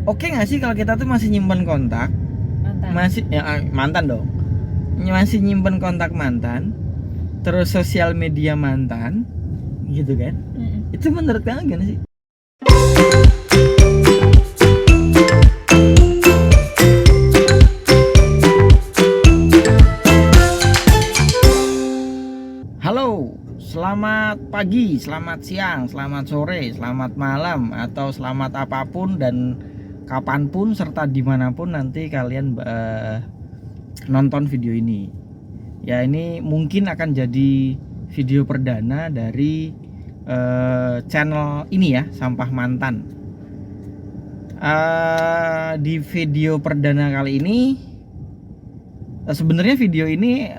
Oke nggak sih kalau kita tuh masih nyimpen kontak, Mantan. masih ya mantan dong, masih nyimpen kontak mantan, terus sosial media mantan, gitu kan? Itu menurut kamu gimana sih? Halo, selamat pagi, selamat siang, selamat sore, selamat malam, atau selamat apapun dan kapanpun serta dimanapun nanti kalian nonton video ini. Ya, ini mungkin akan jadi video perdana dari channel ini ya, Sampah Mantan. Di video perdana kali ini sebenarnya video ini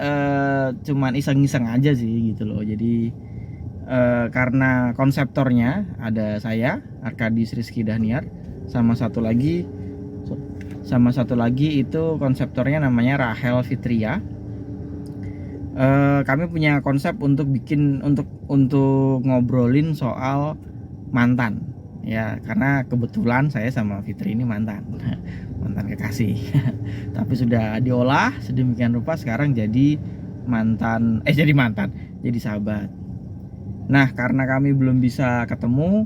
cuman iseng-iseng aja sih gitu loh. Jadi karena konseptornya ada saya, Arkadius Rizky Dahniar, sama satu lagi itu konseptornya namanya Rahel Fitria. Kami punya konsep untuk bikin untuk ngobrolin soal mantan ya, karena kebetulan saya sama Fitri ini mantan kekasih tapi sudah diolah sedemikian rupa sekarang jadi jadi sahabat. Nah, karena kami belum bisa ketemu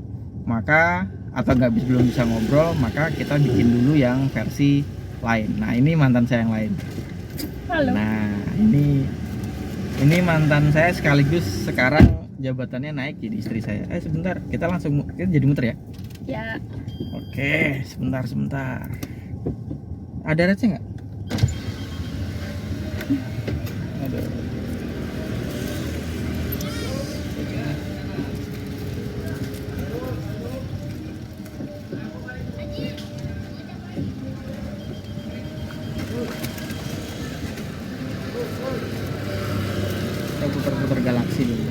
belum bisa ngobrol, maka kita bikin dulu yang versi lain. Nah, ini mantan saya yang lain. Halo. Nah, ini mantan saya sekaligus sekarang jabatannya naik jadi istri saya. Sebentar, kita jadi muter ya. Ya. Oke, sebentar. Ada receh nggak? Aduh. Kita putar-putar galaksi dulu.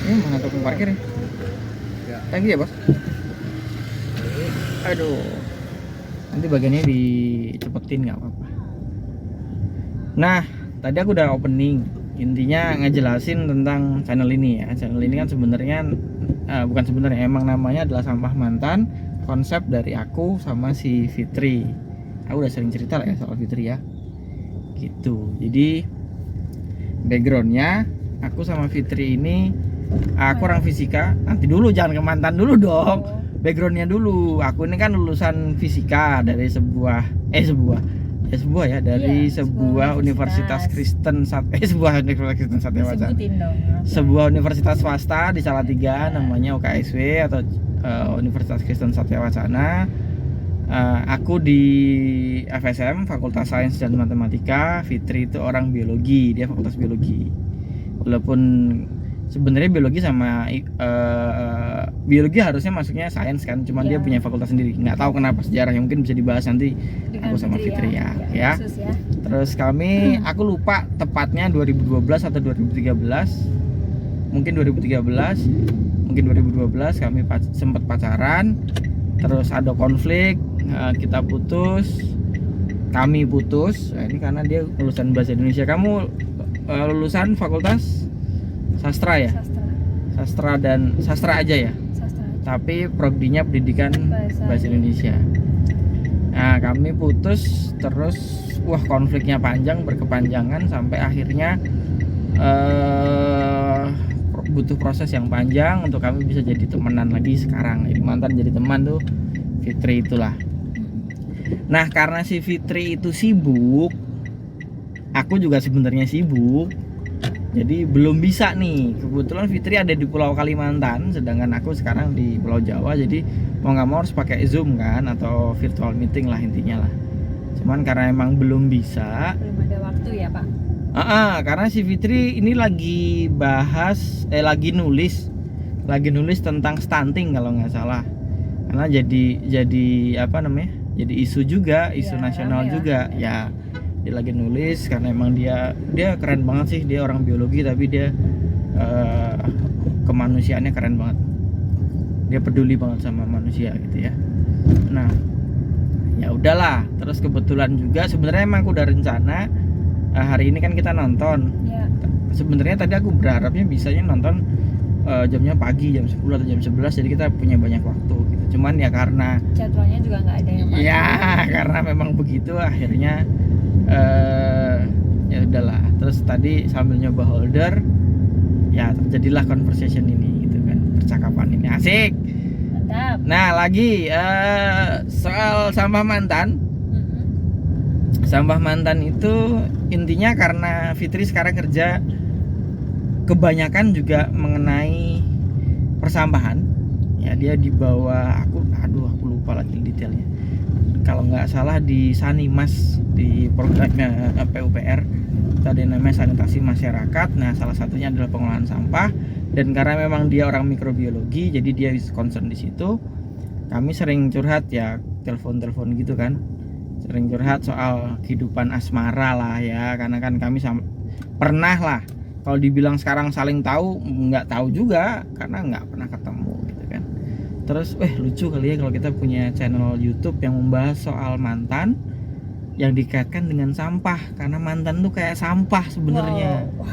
Ini mana tukang parkir ya? Thank you ya, Bos. Aduh, nanti bagiannya dicepetin nggak apa-apa. Nah, tadi aku udah opening, intinya ngejelasin tentang channel ini ya. Channel ini kan emang namanya adalah Sampah Mantan, konsep dari aku sama si Fitri. Aku udah sering cerita lah ya soal Fitri ya, gitu. Jadi backgroundnya aku sama Fitri ini, aku orang fisika. Nanti dulu, jangan ke mantan dulu dong. Backgroundnya dulu, aku ini kan lulusan fisika dari sebuah Universitas Kristen sebuah Universitas Kristen Satya Wacana, sebuah universitas swasta di Salatiga, namanya UKSW atau Universitas Kristen Satya Wacana. Aku di FSM, Fakultas Sains dan Matematika. Fitri itu orang biologi, dia Fakultas Biologi. Walaupun sebenarnya biologi sama biologi harusnya masuknya sains kan, cuman dia punya fakultas sendiri. Nggak tahu kenapa sejarahnya, mungkin bisa dibahas nanti dengan aku sama Fitri ya. Terus aku lupa tepatnya 2012 atau 2013, mungkin 2012 kami sempat pacaran, terus ada konflik, kami putus. Ini karena dia lulusan bahasa Indonesia. Kamu lulusan fakultas sastra ya? Sastra aja ya? Tapi prodinya pendidikan bahasa Indonesia. Nah, kami putus, terus konfliknya berkepanjangan sampai akhirnya butuh proses yang panjang untuk kami bisa jadi temenan lagi sekarang. Jadi mantan jadi teman tuh Fitri itulah. Nah, karena si Fitri itu sibuk, aku juga sebenarnya sibuk. Jadi belum bisa nih. Kebetulan Fitri ada di Pulau Kalimantan, sedangkan aku sekarang di Pulau Jawa. Jadi mau nggak mau harus pakai Zoom kan, atau virtual meeting lah intinya lah. Cuman karena emang belum bisa. Belum ada waktu ya, Pak? Karena si Fitri ini lagi nulis tentang stunting kalau nggak salah. Karena jadi jadi isu juga, isu nasional juga ya. Dia lagi nulis karena emang dia keren banget sih. Dia orang biologi tapi dia kemanusiaannya keren banget. Dia peduli banget sama manusia gitu ya. Nah, ya udahlah. Terus kebetulan juga sebenarnya emang aku udah rencana hari ini kan kita nonton. Sebenarnya tadi aku berharapnya bisanya nonton jamnya pagi jam 10 atau jam 11, jadi kita punya banyak waktu gitu. Cuman ya karena Jadwalnya juga nggak ada yang pagi. ya karena memang begitu akhirnya ya udahlah. Terus tadi sambil nyoba holder ya terjadilah conversation ini gitu kan, percakapan ini asik. Mantap. Nah lagi soal sampah mantan. Sampah mantan itu intinya karena Fitri sekarang kerja kebanyakan juga mengenai persampahan. Ya dia di bawah aku lupa lagi detailnya. Kalau nggak salah di Sanimas, di programnya PUPR itu ada namanya sanitasi masyarakat. Nah salah satunya adalah pengolahan sampah, dan karena memang dia orang mikrobiologi jadi dia concern di situ. Kami sering curhat ya, telepon gitu kan, sering curhat soal kehidupan asmara lah ya, karena kan kami pernah lah, kalau dibilang sekarang saling tahu nggak tahu juga karena nggak pernah ketemu gitu kan. Terus lucu kali ya kalau kita punya channel YouTube yang membahas soal mantan yang dikaitkan dengan sampah, karena mantan tuh kayak sampah sebenarnya. Wow.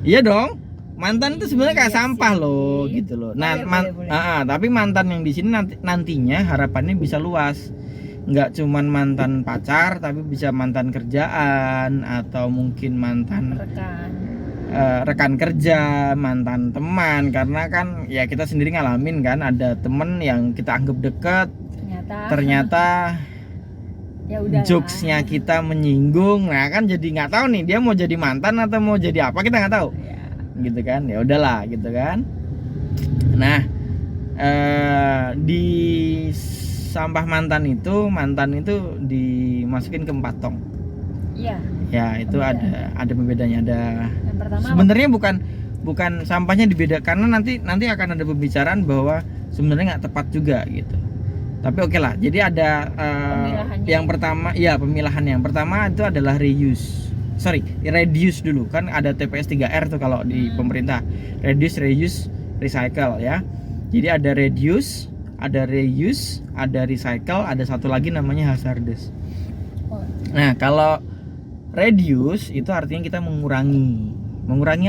Iya dong, mantan itu sebenarnya kayak Iya sampah sih. loh gitu loh. Nah Boleh. tapi mantan yang di sini nantinya harapannya bisa luas, nggak cuman mantan pacar tapi bisa mantan kerjaan, atau mungkin mantan rekan kerja, mantan teman. Karena kan ya kita sendiri ngalamin kan, ada temen yang kita anggap deket ternyata ya udah, jokesnya kita menyinggung. Nah kan jadi nggak tahu nih dia mau jadi mantan atau mau jadi apa, kita nggak tahu ya. gitu kan. Ya udahlah gitu kan. Nah di sampah mantan itu dimasukin ke 4 tong. Iya. Ya itu ada pembedanya. Ada Yang pertama sebenarnya bukan sampahnya dibedakan, karena nanti akan ada pembicaraan bahwa sebenarnya nggak tepat juga gitu. Tapi oke lah. Jadi ada yang pertama, ya pemilahan yang pertama itu adalah reduce dulu kan, ada TPS 3R tuh kalau di pemerintah, reduce, reuse, recycle ya. Jadi ada reduce, ada reuse, ada recycle, ada satu lagi namanya hazardous. Nah kalau reduce itu artinya kita mengurangi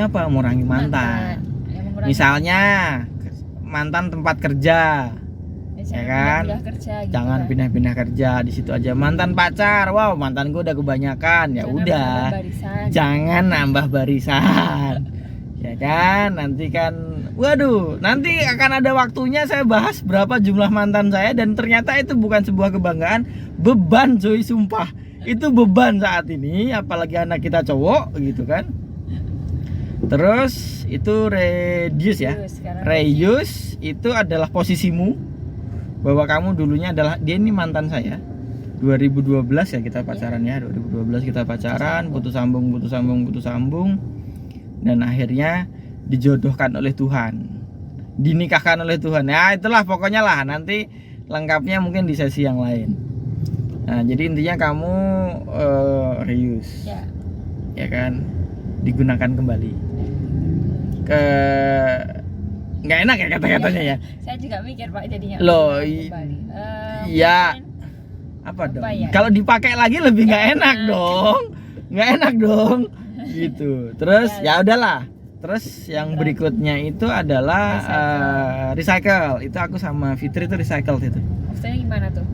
apa? Mengurangi mantan. Misalnya mantan tempat kerja, ya kan? Jangan pindah-pindah kerja, di situ aja. Mantan pacar, wow mantan gue udah kebanyakan, ya udah, jangan nambah barisan, ya kan? Nanti kan, waduh, nanti akan ada waktunya saya bahas berapa jumlah mantan saya, dan ternyata itu bukan sebuah kebanggaan, beban cuy, sumpah. Itu beban saat ini, apalagi anak kita cowok gitu kan. Terus itu reduce ya. Reuse itu adalah posisimu, bahwa kamu dulunya adalah, dia ini mantan saya 2012 ya kita pacaran ya, 2012 kita pacaran, putus sambung, dan akhirnya dijodohkan oleh Tuhan, dinikahkan oleh Tuhan. Ya itulah pokoknya lah, nanti lengkapnya mungkin di sesi yang lain. Nah jadi intinya kamu reuse ya kan, digunakan kembali ke, nggak enak ya kata-katanya ya. Saya juga mikir Pak jadinya. Loh, ya apa dong? Ya? Kalau dipakai lagi lebih nggak enak dong, gitu. Terus ya udahlah. Terus yang berikutnya itu adalah recycle. Itu aku sama Fitri itu recycle itu. Maksudnya gimana tuh?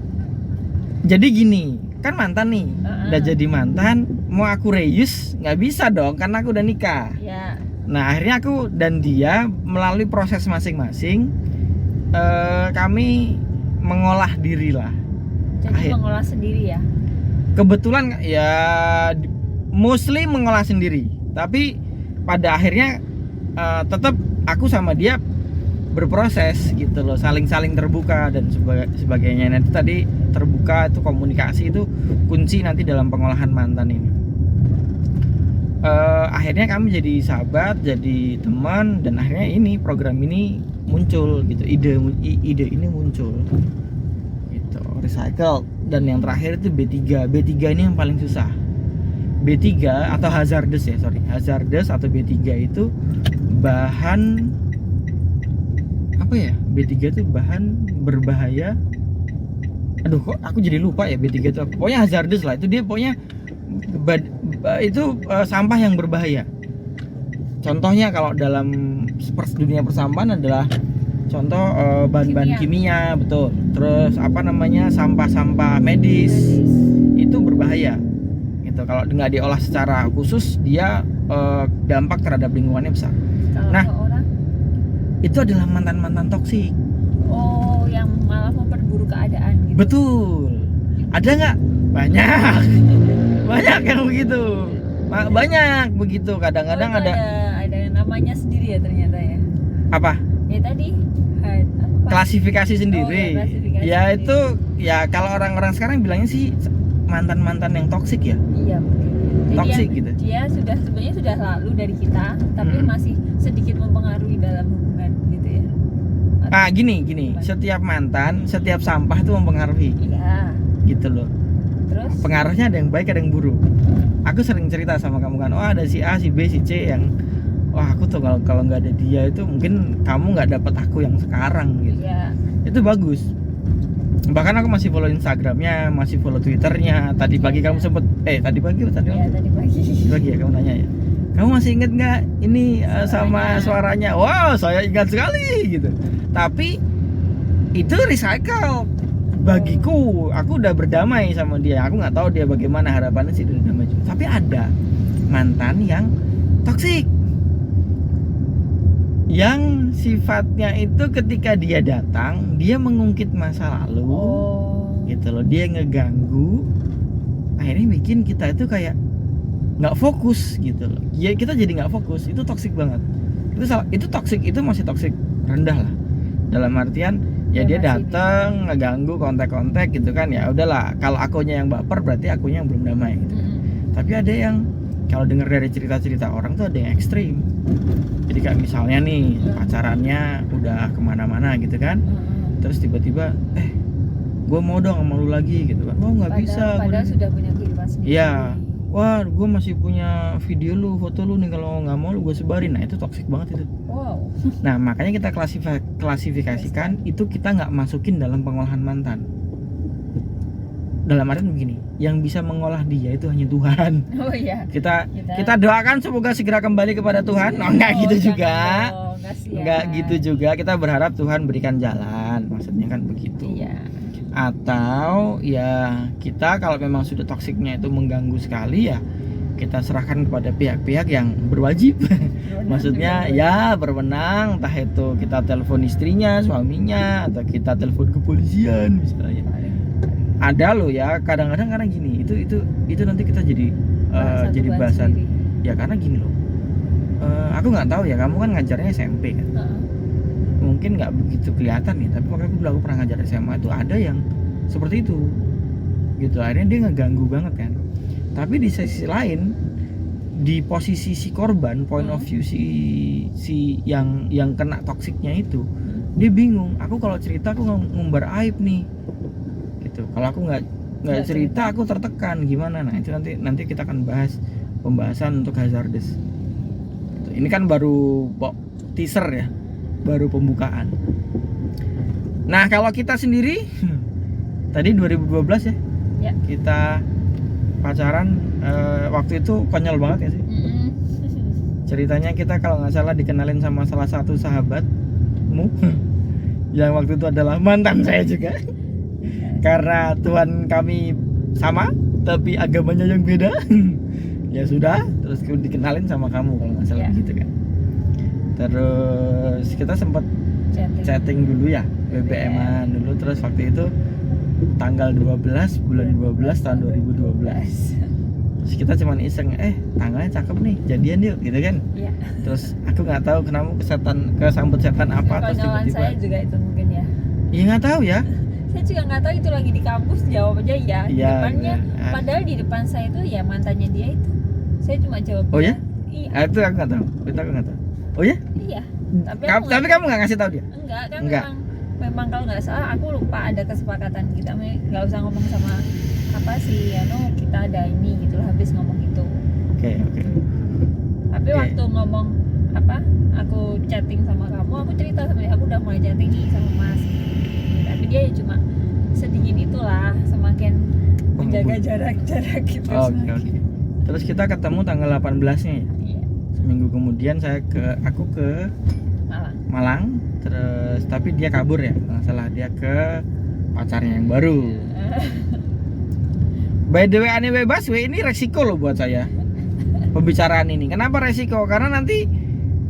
Jadi gini, kan mantan nih, udah jadi mantan, mau aku reuse nggak bisa dong, karena aku udah nikah. Ya. Nah akhirnya aku dan dia melalui proses masing-masing, kami mengolah diri lah. Jadi mengolah sendiri ya? Kebetulan ya mostly mengolah sendiri, tapi pada akhirnya tetap aku sama dia berproses gitu loh, saling terbuka dan sebagainya. Nanti tadi terbuka itu, komunikasi itu kunci nanti dalam pengolahan mantan ini. Akhirnya kami jadi sahabat, jadi teman, dan akhirnya ini program ini muncul gitu, ide ini muncul gitu, recycle. Dan yang terakhir itu B3 ini yang paling susah. B3 atau hazardous atau B3 itu bahan apa ya? B3 itu bahan berbahaya. Aduh kok aku jadi lupa ya B3 itu apa? Pokoknya hazardous lah, itu dia pokoknya itu sampah yang berbahaya. contohnya kalau dalam dunia persampahan adalah contoh bahan-bahan kimia, betul. Terus apa namanya, sampah-sampah medis itu berbahaya. Gitu. Kalau nggak diolah secara khusus, dia dampak terhadap lingkungannya besar. Kalau Nah, ke orang, itu adalah mantan-mantan toksik. oh, yang malah memperburuk keadaan gitu. Betul. Ada nggak? Banyak. Banyak yang begitu. Banyak begitu. Kadang-kadang Oh, itu ada namanya sendiri ya ternyata ya. apa? Ya tadi Klasifikasi sendiri. Oh, ya, klasifikasi ya sendiri. itu ya kalau orang-orang sekarang bilangnya sih mantan-mantan yang toksik ya. Iya. Jadi Toksik yang gitu. Dia sebenarnya sudah lalu dari kita, tapi masih sedikit mempengaruhi dalam hubungan gitu ya. Gini, Gimana? setiap mantan, setiap sampah itu mempengaruhi, Iya. gitu loh. Terus Pengaruhnya ada yang baik, ada yang buruk. Aku sering cerita sama kamu kan, oh ada si A, si B, si C yang, wah aku tuh kalau nggak ada dia itu mungkin kamu nggak dapat aku yang sekarang gitu. iya. Itu bagus. Bahkan aku masih follow Instagramnya, masih follow Twitternya. Tadi pagi kamu sempet, tadi pagi Iya, tadi pagi. Tadi ya kamu nanya ya. Kamu masih inget nggak ini sama suaranya? Wow, saya ingat sekali gitu. Tapi itu recycle bagiku. Aku udah berdamai sama dia. Aku nggak tahu dia bagaimana, harapannya sih udah damai juga. Tapi ada mantan yang toksik, yang sifatnya itu ketika dia datang, dia mengungkit masa lalu, gitu loh. Dia ngeganggu, akhirnya bikin kita itu kayak nggak fokus gitu loh. Ya kita jadi nggak fokus. Itu toksik banget. Itu toksik, itu masih toksik rendah lah. Dalam artian ya dia datang ngeganggu kontak-kontak gitu kan, ya udahlah. Kalau akunya yang baper berarti akunya yang belum damai gitu. Tapi ada yang kalau dengar dari cerita-cerita orang tuh ada yang ekstrim. Jadi kayak misalnya nih pacarannya udah kemana-mana gitu kan, terus tiba-tiba gue mau dong sama lu lagi gitu kan. Oh nggak bisa. Padahal sudah punya kehidupan sendiri. Iya. Wah gue masih punya video lu, foto lu nih, kalau nggak mau lu gue sebarin. Nah itu toksik banget itu. Wow. Nah makanya kita klasifikasikan itu, kita nggak masukin dalam pengolahan mantan. Dalam artian begini, yang bisa mengolah dia itu hanya Tuhan. Oh iya. Kita doakan semoga segera kembali kepada Tuhan. Enggak gitu juga. Enggak gitu juga. Kita berharap Tuhan berikan jalan. Maksudnya kan begitu. Iya. Atau ya kita kalau memang sudah toksiknya itu mengganggu sekali, ya kita serahkan kepada pihak-pihak yang berwajib. Maksudnya ya berwenang, entah itu kita telepon istrinya, suaminya, atau kita telepon kepolisian misalnya. Ada loh ya, kadang-kadang karena gini, itu nanti kita jadi bahasan sendiri. Ya karena gini loh, aku nggak tahu ya, kamu kan ngajarnya SMP kan, mungkin nggak begitu kelihatan nih, tapi waktu aku pernah ngajar SMA itu ada yang seperti itu gitu. Akhirnya dia ngeganggu banget kan. Tapi di sisi lain, di posisi si korban, point of view si yang kena toksiknya itu, dia bingung. Aku kalau cerita aku ngumbar aib nih gitu. Kalau aku nggak cerita aku tertekan gimana. Nah itu nanti kita akan bahas pembahasan untuk hazardous. Ini kan baru teaser ya, baru pembukaan. Nah kalau kita sendiri tadi 2012 ya, kita pacaran, waktu itu konyol banget ya sih. Ceritanya kita kalau nggak salah dikenalin sama salah satu sahabatmu yang waktu itu adalah mantan saya juga. Karena Tuhan kami sama tapi agamanya yang beda. Ya sudah, terus dikenalin sama kamu kalau nggak salah begitu kan. Terus kita sempat chatting dulu ya, BBM-an dulu. Terus waktu itu tanggal 12 bulan 12 tahun 2012. Terus kita cuman iseng, tanggalnya cakep nih, jadian yuk gitu kan. Terus aku nggak tahu kenapa kesambut setan apa, terus tiba-tiba. Saya juga itu mungkin ya. Iya nggak tahu ya. Saya juga nggak tahu, itu lagi di kampus, jawab aja ya. Depannya, padahal di depan saya itu ya mantannya dia itu. Saya cuma jawab. Oh ya? Iya. Itu aku nggak tahu. Oh ya? Iya. Tapi kamu nggak ngasih tahu dia? Enggak, kan memang kalau nggak salah aku lupa ada kesepakatan kita nggak usah ngomong sama apa sih kita ada ini gitu lah, habis ngomong itu. Oke. Tapi waktu ngomong aku chatting sama kamu, aku cerita sama dia, aku udah mulai chatting nih sama Mas. Tapi dia ya cuma sedingin itulah, semakin menjaga jarak gitu. Oke. Terus kita ketemu tanggal 18-nya ya? Iya. Seminggu kemudian aku ke Malang. Terus tapi dia kabur ya, nggak salah, dia ke pacarnya yang baru. By the way, anyway Baswe, ini resiko loh buat saya pembicaraan ini. Kenapa resiko? Karena nanti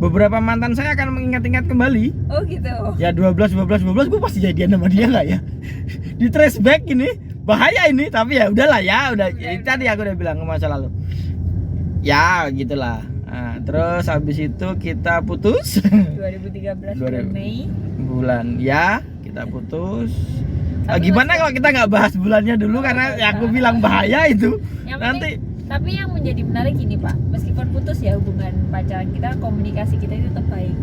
beberapa mantan saya akan mengingat-ingat kembali. Oh gitu. Ya 12 gue pasti jadian sama dia nggak ya? Di trace back ini bahaya ini, tapi ya udahlah ya, udah tadi aku udah bilang ke masa lalu. Ya gitulah. Nah, terus habis itu kita putus 2013 bulan Mei. Bulan ya kita putus. Gimana kalau kita nggak bahas bulannya dulu, karena ya aku bilang bahaya itu. Nanti tapi yang menjadi menarik gini Pak, meskipun putus ya hubungan pacaran kita, komunikasi kita itu tetap baik,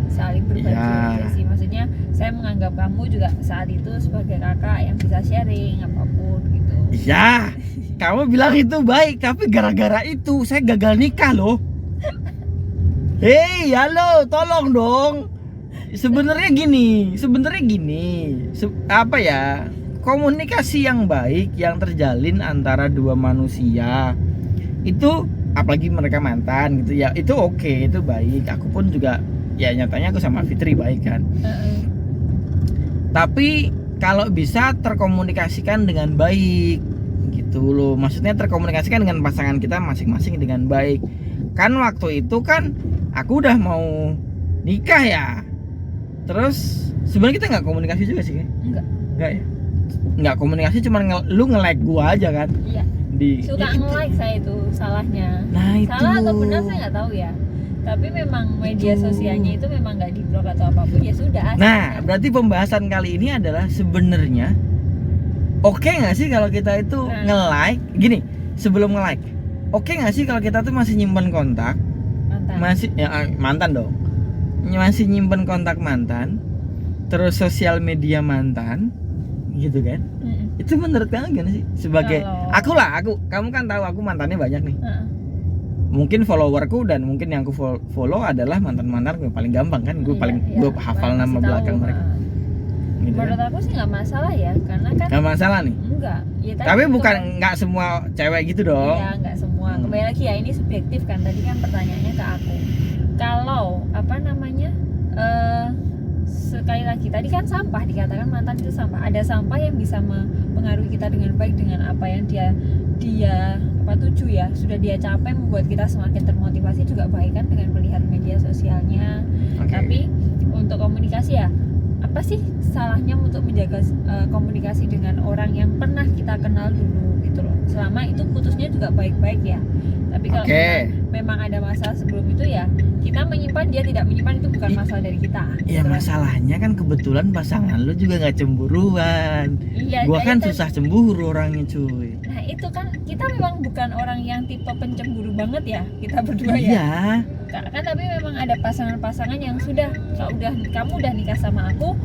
saling berbagi aja sih. Maksudnya saya menganggap kamu juga saat itu sebagai kakak yang bisa sharing apapun gitu. Iya, kamu bilang itu baik, tapi gara-gara itu saya gagal nikah loh. Hei, halo, tolong dong. Sebenarnya gini, apa ya? Komunikasi yang baik yang terjalin antara dua manusia itu, apalagi mereka mantan gitu ya, itu oke, itu baik. Aku pun juga ya nyatanya aku sama Fitri baik kan. Tapi kalau bisa terkomunikasikan dengan baik gitu loh. Maksudnya terkomunikasikan dengan pasangan kita masing-masing dengan baik. Kan waktu itu kan aku udah mau nikah ya. Terus sebenarnya kita nggak komunikasi juga sih. Enggak ya. Nggak komunikasi, cuman lu nge-like gua aja kan. Iya. Suka nge-like saya itu salahnya. Nah, itu salah atau benar saya nggak tahu ya. Tapi memang media sosialnya itu memang nggak di-blok atau apapun, ya sudah. Nah, berarti pembahasan kali ini adalah sebenarnya oke nggak sih kalau kita itu nge-like gini sebelum nge-like. Oke nggak sih kalau kita tuh masih nyimpen kontak? Masih ya, mantan dong. Masih nyimpen kontak mantan, terus sosial media mantan, gitu kan? Itu menurut kamu gimana sih? Sebagai kamu kan tahu aku mantannya banyak nih. Mungkin followerku dan mungkin yang aku follow adalah mantan-mantan gue paling gampang kan, gue gue hafal nama belakang mereka. Gitu menurut aku sih nggak masalah ya, karena kan nggak masalah nih. Enggak. Ya, tapi bukan nggak semua cewek gitu dong. Iya, nggak semua. Kembali lagi ya, ini subjektif kan. Tadi kan pertanyaannya ke aku. Kalau sekali lagi tadi kan sampah, dikatakan mantan itu sampah. Ada sampah yang bisa mempengaruhi kita dengan baik dengan apa yang dia tuju ya, sudah dia capai, membuat kita semakin termotivasi juga baik kan dengan melihat media sosialnya. Tapi untuk komunikasi ya, apa sih salahnya untuk menjaga komunikasi dengan orang yang pernah kita kenal dulu gitu loh, selama itu putusnya juga baik-baik ya. Tapi kalau memang ada masalah sebelum itu ya, kita menyimpan, dia tidak menyimpan, itu bukan masalah dari kita. Iya, masalahnya kan kebetulan pasangan lu juga nggak cemburuan. Iya, gua kan susah cemburu orangnya cuy. Nah itu kan kita memang bukan orang yang tipe pencemburu banget ya, kita berdua ya. Iya. Kan tapi memang ada pasangan-pasangan yang sudah, kalau kamu udah nikah sama aku,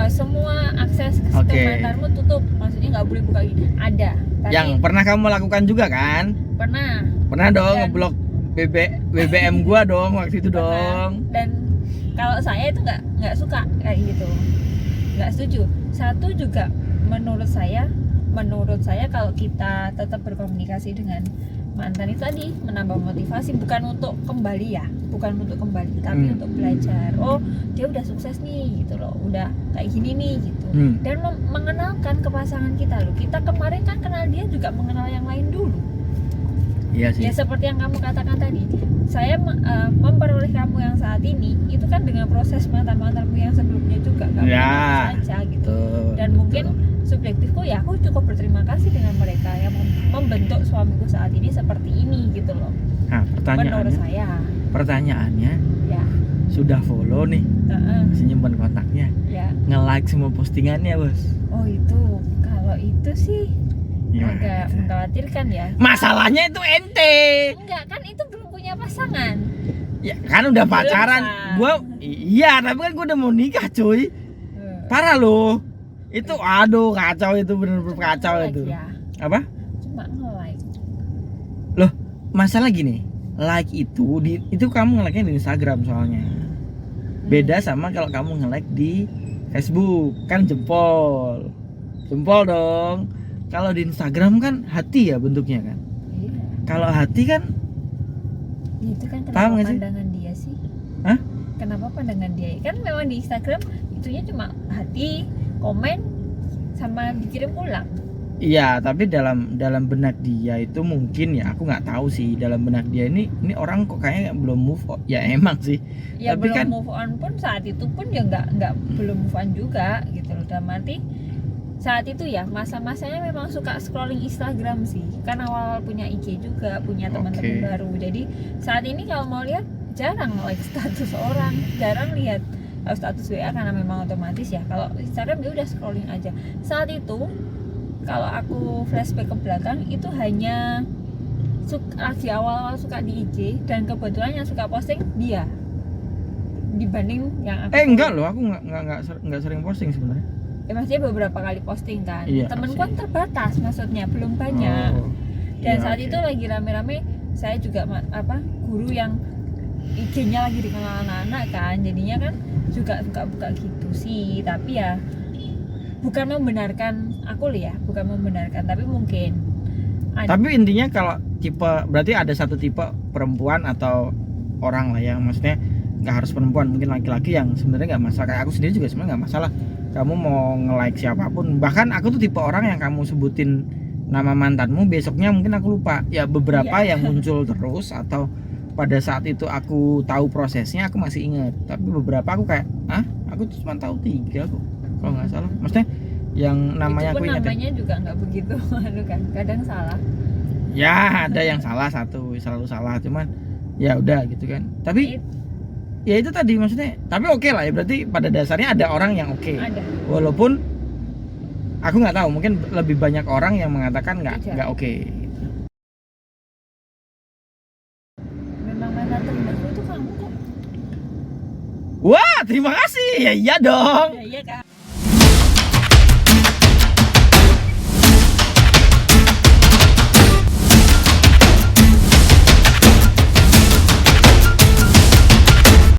semua akses ke mantanmu tutup, maksudnya nggak boleh buka gini. Ada. Yang pernah kamu lakukan juga kan? Pernah dong, ngeblok BBM gua dong waktu itu dong. Dan kalau saya itu nggak suka kayak gitu, nggak setuju. Satu juga menurut saya kalau kita tetap berkomunikasi dengan mantan itu tadi menambah motivasi, bukan untuk kembali, tapi untuk belajar. Oh, dia udah sukses nih gitu loh, udah kayak gini nih gitu. Dan mengenalkan ke pasangan kita loh. Kita kemarin kan kenal dia juga mengenal yang lain dulu. Iya sih. Ya seperti yang kamu katakan tadi, saya memperoleh kamu yang saat ini itu kan dengan proses mantan-mantanmu yang sebelumnya juga, kamu saja gitu. Dan mungkin subjektifku ya, aku cukup berterima kasih dengan mereka yang membentuk suamiku saat ini seperti ini gitu loh. Nah, menurut saya. Pertanyaannya, ya sudah follow nih, masih nyimpan kontaknya, nge-like semua postingannya bos. Oh itu, kalau itu sih agak mengkhawatirkan ya. Masalahnya itu ente. Enggak, kan itu belum punya pasangan. Ya kan udah pacaran. Iya, tapi kan gue udah mau nikah cuy. Parah loh. Itu aduh kacau, itu bener-bener kacau itu. Ya. Apa? Cuma nge-like. Loh, masalah gini. Like itu kamu nge-like-nya di Instagram soalnya. Beda sama kalau kamu nge-like di Facebook, kan jempol. Jempol dong. Kalau di Instagram kan hati ya bentuknya kan. Kalau hati kan Ya, itu kan Paham kenapa nggak sih? pandangan dia sih? Hah? Kenapa pandangan dia? Kan memang di Instagram itunya cuma hati, komen, sama dikirim pulang. Iya, tapi dalam benak dia itu mungkin ya aku nggak tahu sih, dalam benak dia ini orang kok kayaknya belum move on. Ya emang sih. Ya Tapi belum kan move on pun saat itu pun ya nggak belum move on juga gitu loh. Dan arti saat itu ya masa-masanya memang suka scrolling Instagram sih. Kan awal punya IG juga, punya teman-teman Oke. baru. Jadi saat ini kalau mau lihat jarang like status orang, jarang lihat status WA karena memang otomatis ya. Kalau Instagram dia udah scrolling aja. Saat itu kalau aku flashback ke belakang itu hanya di awal suka di IG dan kebetulan yang suka posting dia dibanding yang aku enggak loh, aku nggak sering posting sebenarnya. ya maksudnya beberapa kali posting kan. Iya, Temenku sih. kan terbatas maksudnya belum banyak. Oh, Dan iya, saat oke. itu lagi rame-rame saya juga guru yang IG-nya lagi dikenal anak-anak kan, jadinya kan juga buka-buka gitu sih. Tapi ya bukan membenarkan aku ya, bukan membenarkan, tapi mungkin ada. Tapi intinya kalau tipe, berarti ada satu tipe perempuan atau orang lah yang maksudnya nggak harus perempuan, mungkin laki-laki yang sebenarnya nggak masalah. Kayak aku sendiri juga sebenarnya nggak masalah kamu mau nge-like siapapun. Bahkan aku tuh tipe orang yang kamu sebutin nama mantanmu, besoknya mungkin aku lupa. Ya beberapa Iya. yang muncul terus atau pada saat itu aku tahu prosesnya aku masih ingat. Tapi beberapa aku kayak, aku cuma tahu 3 kok kalau nggak salah. Maksudnya yang namanya itu aku pun ingat. namanya juga nggak begitu anu kan, kadang salah. Ya ada yang salah, satu selalu salah, cuman ya udah gitu kan. Tapi ya itu tadi maksudnya, tapi oke lah ya, berarti pada dasarnya ada orang yang oke. Ada. Walaupun aku nggak tahu, mungkin lebih banyak orang yang mengatakan nggak oke. Memang mantan terindah itu kamu kok. Wah, terima kasih. Ya iya dong. Ya iya kan.